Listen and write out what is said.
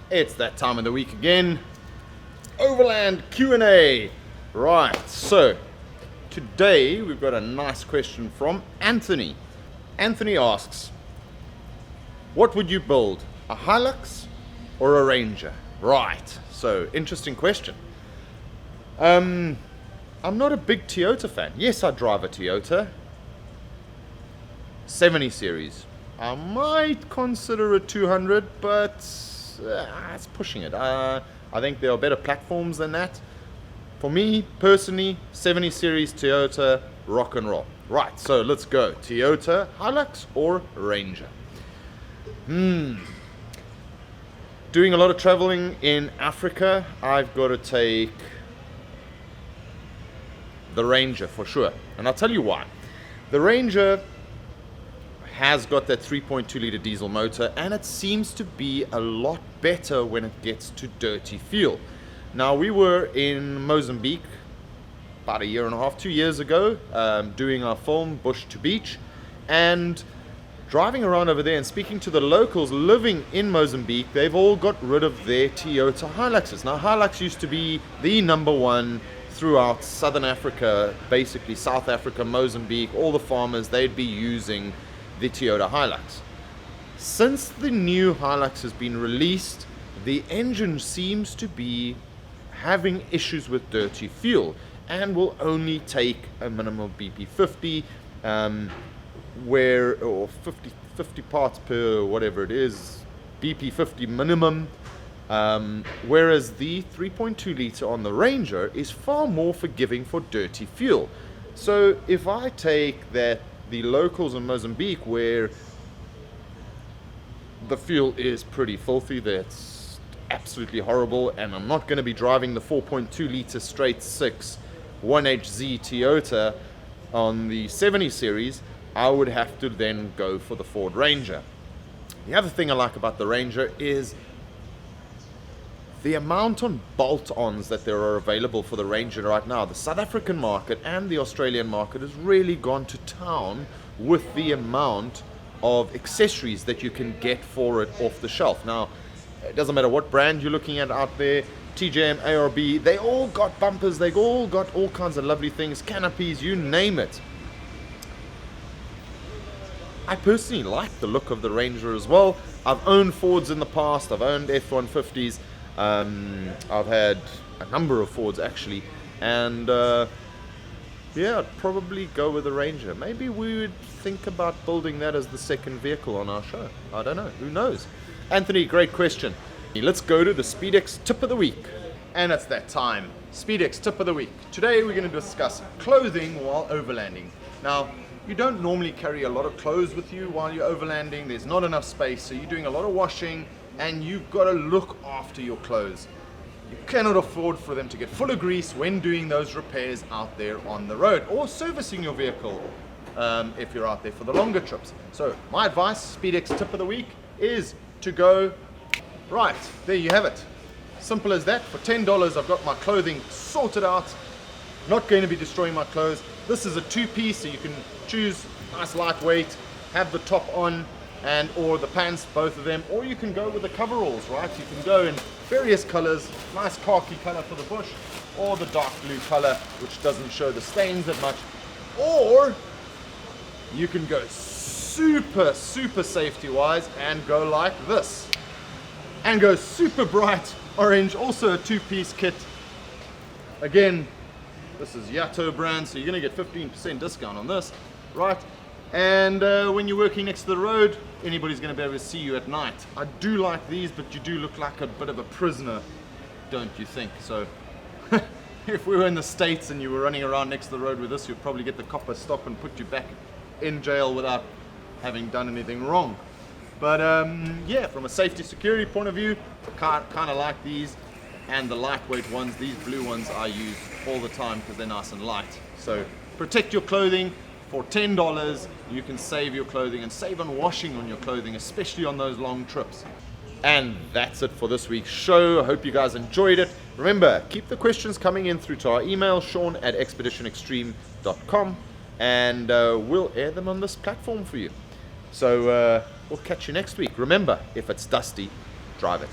It's that time of the week again. Overland Q&A. Right, so today we've got a nice question from Anthony. Anthony asks, what would you build, a Hilux or a Ranger? Right, so interesting question. I'm not a big Toyota fan. Yes, I drive a Toyota 70 series. I might consider a 200, but it's pushing it. I think there are better platforms than that. For me, personally, 70 series Toyota, rock and roll. Right, so let's go. Toyota, Hilux or Ranger? Doing a lot of traveling in Africa, I've got to take the Ranger for sure. And I'll tell you why. The Ranger has got that 3.2 liter diesel motor, and it seems to be a lot better when it gets to dirty fuel. Now, we were in Mozambique about a year and a half, 2 years ago, doing our film Bush to Beach, and driving around over there and speaking to the locals living in Mozambique. They've all got rid of their Toyota Hiluxes. Now, Hilux used to be the number one throughout Southern Africa, basically South Africa, Mozambique, all the farmers, they'd be using the Toyota Hilux. Since the new Hilux has been released, the engine seems to be having issues with dirty fuel and will only take a minimum BP 50, or 50 parts per whatever it is, BP 50 minimum, whereas the 3.2 liter on the Ranger is far more forgiving for dirty fuel. So if I take that the locals in Mozambique, where the fuel is pretty filthy, that's absolutely horrible, and I'm not going to be driving the 4.2 liter straight 6 1HZ Toyota on the 70 series, I would have to then go for the Ford Ranger. The other thing I like about the Ranger is the amount on bolt-ons that there are available for the Ranger right now. The South African market and the Australian market has really gone to town with the amount of accessories that you can get for it off the shelf. Now, it doesn't matter what brand you're looking at out there, TJM, ARB, they all got bumpers, they all got all kinds of lovely things, canopies, you name it. I personally like the look of the Ranger as well. I've owned Fords in the past, I've owned F-150s, I've had a number of Fords actually, and yeah, I'd probably go with the Ranger. Maybe we would think about building that as the second vehicle on our show. I don't know, who knows? Anthony, great question. Let's go to the SpeedX tip of the week. And it's that time, SpeedX tip of the week. Today we're going to discuss clothing while overlanding. Now, you don't normally carry a lot of clothes with you while you're overlanding. There's not enough space, so you're doing a lot of washing, and you've got to look after your clothes. You cannot afford for them to get full of grease when doing those repairs out there on the road or servicing your vehicle if you're out there for the longer trips. So my advice, SpeedX tip of the week, is to go, right, there you have it. Simple as that. For $10 I've got my clothing sorted out. Not going to be destroying my clothes. This is a two-piece, so you can choose nice lightweight, have the top on, and or the pants, both of them, or you can go with the coveralls, right? You can go in various colors, nice khaki color for the bush, or the dark blue color, which doesn't show the stains that much, or you can go super safety wise and go like this, and go super bright orange, also a two-piece kit. Again, this is Yato brand, so you're going to get 15% discount on this, right? And when you're working next to the road, anybody's going to be able to see you at night. I do like these, but you do look like a bit of a prisoner, don't you think? So if we were in the States and you were running around next to the road with this, you'd probably get the copper stop and put you back in jail without having done anything wrong. But yeah, from a safety security point of view, kind of like these, and the lightweight ones. These blue ones I use all the time because they're nice and light. So protect your clothing. For $10 you can save your clothing and save on washing on your clothing, especially on those long trips. And that's it for this week's show. I hope you guys enjoyed it. Remember, keep the questions coming in through to our email, shaun@expeditionextreme.com, and we'll air them on this platform for you. So we'll catch you next week. Remember, if it's dusty, drive it.